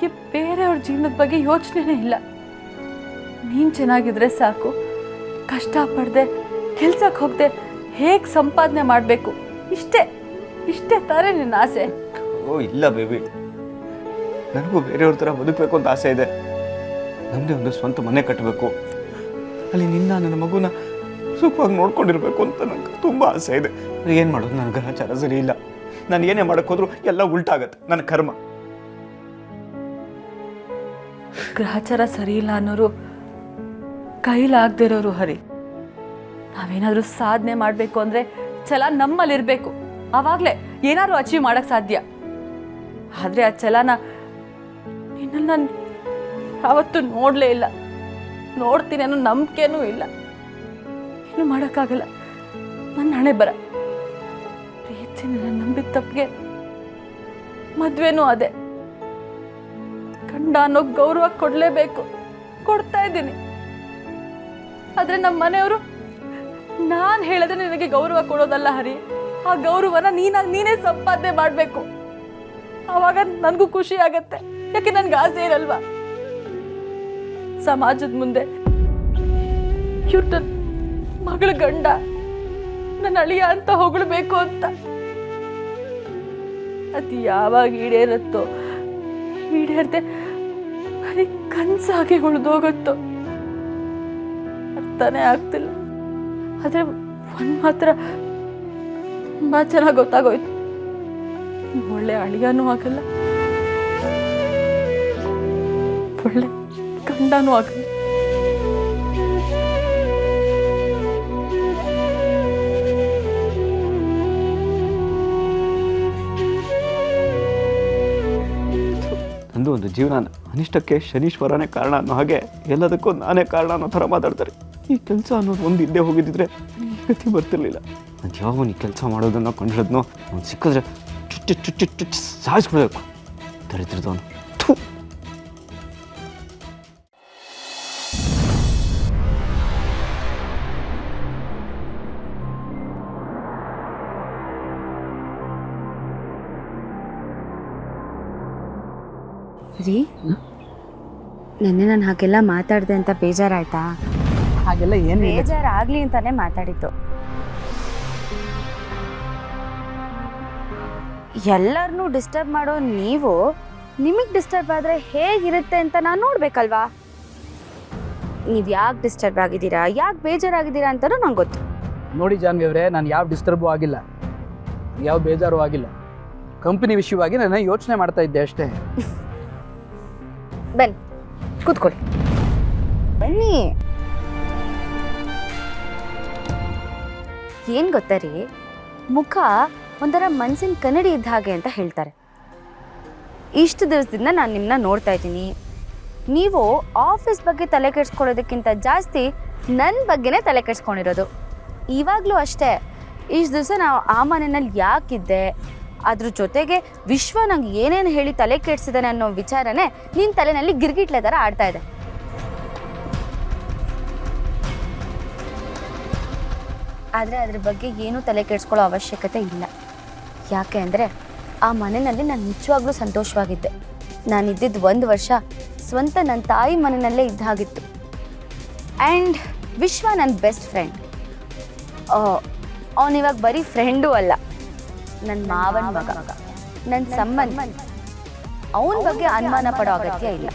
ನನಗೆ ಬೇರೆಯವ್ರ ಜೀವನದ ಬಗ್ಗೆ ಯೋಚನೆನೇ ಇಲ್ಲ. ನೀನು ಚೆನ್ನಾಗಿದ್ರೆ ಸಾಕು. ಕಷ್ಟಪಡದೆ ಕೆಲ್ಸಕ್ಕೆ ಹೋಗದೆ ಹೇಗೆ ಸಂಪಾದನೆ ಮಾಡಬೇಕು ಇಷ್ಟೇ ಇಷ್ಟೇ ತಾನೇ ನಿನ್ನ ಆಸೆ? ಓ ಇಲ್ಲ ಬೇಬಿ, ನನಗೂ ಬೇರೆಯವ್ರ ಥರ ಬದುಕಬೇಕು ಅಂತ ಆಸೆ ಇದೆ. ನಮ್ಮದೇ ಒಂದು ಸ್ವಂತ ಮನೆ ಕಟ್ಟಬೇಕು, ಅಲ್ಲಿ ನಿನ್ನ ನನ್ನ ಮಗುನ ಸುಖವಾಗಿ ನೋಡ್ಕೊಂಡಿರ್ಬೇಕು ಅಂತ ನನಗೆ ತುಂಬ ಆಸೆ ಇದೆ. ಏನು ಮಾಡೋದು, ನನ್ನ ಗ್ರಹಚಾರ ಸರಿ ಇಲ್ಲ. ನಾನು ಏನೇ ಮಾಡಕ್ಕೆ ಹೋದ್ರು ಎಲ್ಲ ಉಲ್ಟಾಗತ್ತೆ, ನನ್ನ ಕರ್ಮ. ಗ್ರಹಚಾರ ಸರಿ ಇಲ್ಲ ಅನ್ನೋರು ಕೈಲಾಗದಿರೋರು ಹರಿ. ನಾವೇನಾದ್ರೂ ಸಾಧನೆ ಮಾಡಬೇಕು ಅಂದರೆ ಛಲ ನಮ್ಮಲ್ಲಿರಬೇಕು. ಆವಾಗಲೇ ಏನಾದ್ರು ಅಚೀವ್ ಮಾಡೋಕ್ಕೆ ಸಾಧ್ಯ. ಆದರೆ ಆ ಛಲನ ನಿನ್ನಲ್ಲಿ ನಾನು ಯಾವತ್ತೂ ನೋಡಲೇ ಇಲ್ಲ. ನೋಡ್ತೀನಿ ಅನ್ನೋ ನಂಬಿಕೆನೂ ಇಲ್ಲ. ಏನು ಮಾಡೋಕ್ಕಾಗಲ್ಲ, ನನ್ನ ಹಣೆ ಬರ. ಪ್ರೀತಿನ ನಂಬಿದ ತಪ್ಪಿಗೆ ಮದುವೆನೂ ಅದೇ. ಗಂಡ ಅನ್ನೋ ಗೌರವ ಕೊಡಲೇಬೇಕು, ಕೊಡ್ತಾ ಇದ್ದೀನಿ. ಆದರೆ ನಮ್ಮ ಮನೆಯವರು ನಾನು ಹೇಳಿದ್ರೆ ನಿನಗೆ ಗೌರವ ಕೊಡೋದಲ್ಲ ಹರಿ, ಆ ಗೌರವನ ನೀನೇ ಸಂಪಾದನೆ ಮಾಡಬೇಕು. ಆವಾಗ ನನಗೂ ಖುಷಿ ಆಗತ್ತೆ. ಯಾಕೆ ನನ್ಗೆ ಆಸೆ ಇರಲ್ವಾ ಸಮಾಜದ ಮುಂದೆ ಇವ್ರು ನನ್ನ ಮಗಳ ಗಂಡ, ನನ್ನ ಅಳಿಯ ಅಂತ ಹೊಗಳಬೇಕು ಅಂತ. ಅದು ಯಾವಾಗ ಈಡೇರುತ್ತೋ ಈಡೇರದೆ ಬರೀ ಕನ್ಸಾಗಿ ಉಳಿದೋಗುತ್ತೋ ಅರ್ಥನೇ ಆಗ್ತಿಲ್ಲ. ಆದರೆ ಒಂದು ಮಾತ್ರ ತುಂಬ ಚೆನ್ನಾಗಿ ಗೊತ್ತಾಗೋಯ್ತು, ಒಳ್ಳೆ ಅಳಿಯನೂ ಆಗಲ್ಲ, ಒಳ್ಳೆ ಗಂಡನೂ ಆಗಲ್ಲ. ನಂದು ಒಂದು ಜೀವನ ಅನಿಷ್ಟಕ್ಕೆ ಶನೀಶ್ವರನೇ ಕಾರಣ ಅನ್ನೋ ಹಾಗೆ ಎಲ್ಲದಕ್ಕೂ ನಾನೇ ಕಾರಣ ಅನ್ನೋ ಥರ ಮಾತಾಡ್ತಾರೆ. ಈ ಕೆಲಸ ಅನ್ನೋದು ಒಂದು ಹಿಂದೆ ಹೋಗಿದ್ದಿದ್ರೆ ಈ ಗತಿ ಬರ್ತಿರ್ಲಿಲ್ಲ. ನಾನು ಯಾವಾಗ ಈ ಕೆಲಸ ಮಾಡೋದನ್ನು ಕಂಡಿರೋದನ್ನೋ ಅವ್ನು ಸಿಕ್ಕಿದ್ರೆ ಚುಚ್ಚಿ ಚುಚ್ಚಿ ಚುಚ್ಚಿ ಸಾಯಿಸ್ಬಿಡ್ಬೇಕು. ದರಿದ್ರದವನು. ರೀ, ನಿನ್ನೆ ನಾನು ಹಾಗೆಲ್ಲ ಮಾತಾಡಿದೆ ಅಂತ ಬೇಜಾರಾಯ್ತಾ? ಹಾಗೆಲ್ಲ ಏನು ಬೇಜಾರಾಗ್ಲಿ ಅಂತಾನೆ ಮಾತಾಡಿದ್ದು. ಎಲ್ಲರನ್ನೂ ಡಿಸ್ಟರ್ಬ್ ಮಾಡೋ ನೀವು ನಿಮಗೆ ಡಿಸ್ಟರ್ಬ್ ಆದರೆ ಹೇಗಿರುತ್ತೆ ಅಂತ ನಾನು ನೋಡ್ಬೇಕಲ್ವಾ? ನೀವು ಯಾಕೆ ಡಿಸ್ಟರ್ಬ್ ಆಗಿದ್ದೀರಾ, ಯಾಕೆ ಬೇಜಾರಾಗಿದ್ದೀರಾ ಅಂತಲೂ ನಂಗೆ ಗೊತ್ತು. ನೋಡಿ ಜಾನ್ವಿ ಅವರೇ, ನಾನು ಯಾವ ಡಿಸ್ಟರ್ಬು ಆಗಿಲ್ಲ, ಯಾವ ಬೇಜಾರು ಆಗಿಲ್ಲ. ಕಂಪನಿ ವಿಷಯವಾಗಿ ನಾನು ಯೋಚನೆ ಮಾಡ್ತಾ ಇದ್ದೆ ಅಷ್ಟೇ. ಬನ್ನಿ ಕೂತ್ಕೊಳ್ಳಿ, ಬನ್ನಿ. ಏನು ಗೊತ್ತಾ ರೀ, ಮುಖ ಒಂಥರ ಮನಸ್ಸಿನ ಕನ್ನಡಿ ಇದ್ದ ಹಾಗೆ ಅಂತ ಹೇಳ್ತಾರೆ. ಇಷ್ಟು ದಿವಸದಿಂದ ನಾನು ನಿಮ್ಮನ್ನ ನೋಡ್ತಾ ಇದ್ದೀನಿ. ನೀವು ಆಫೀಸ್ ಬಗ್ಗೆ ತಲೆ ಕೆಡಿಸ್ಕೊಳ್ಳೋದಕ್ಕಿಂತ ಜಾಸ್ತಿ ನನ್ನ ಬಗ್ಗೆನೇ ತಲೆ ಕೆಡಿಸ್ಕೊಂಡಿರೋದು. ಇವಾಗಲೂ ಅಷ್ಟೇ. ಇಷ್ಟು ದಿವಸ ನಾವು ಆ ಮನೆಯಲ್ಲಿ ಯಾಕಿದ್ದೆ, ಅದ್ರ ಜೊತೆಗೆ ವಿಶ್ವ ನಂಗೆ ಏನೇನು ಹೇಳಿ ತಲೆ ಕೆಡಿಸಿದಾನೆ ಅನ್ನೋ ವಿಚಾರನೇ ನಿನ್ನ ತಲೆನಲ್ಲಿ ಗಿರ್ಗಿಟ್ಲೆ ಥರ ಆಡ್ತಾ ಇದೆ. ಆದರೆ ಅದ್ರ ಬಗ್ಗೆ ಏನೂ ತಲೆ ಕೆಡಿಸ್ಕೊಳ್ಳೋ ಅವಶ್ಯಕತೆ ಇಲ್ಲ. ಯಾಕೆ ಅಂದರೆ ಆ ಮನೆಯಲ್ಲಿ ನಾನು ನಿಜವಾಗ್ಲೂ ಸಂತೋಷವಾಗಿದ್ದೆ. ನಾನಿದ್ದಿದ್ದು 1 ವರ್ಷ ಸ್ವಂತ ನನ್ನ ತಾಯಿ ಮನೆಯಲ್ಲೇ ಇದ್ದ ಹಾಗಿತ್ತು. ಆ್ಯಂಡ್ ವಿಶ್ವ ನನ್ನ ಬೆಸ್ಟ್ ಫ್ರೆಂಡ್. ಅವನಿವಾಗ ಬರೀ ಫ್ರೆಂಡೂ ಅಲ್ಲ, ನನ್ನ ಮಾವನ ಮಗ, ನನ್ನ ಸಂಬಂಧ. ಅವನ ಬಗ್ಗೆ ಅನುಮಾನ ಪಡೋ ಅಗತ್ಯ ಇಲ್ಲ.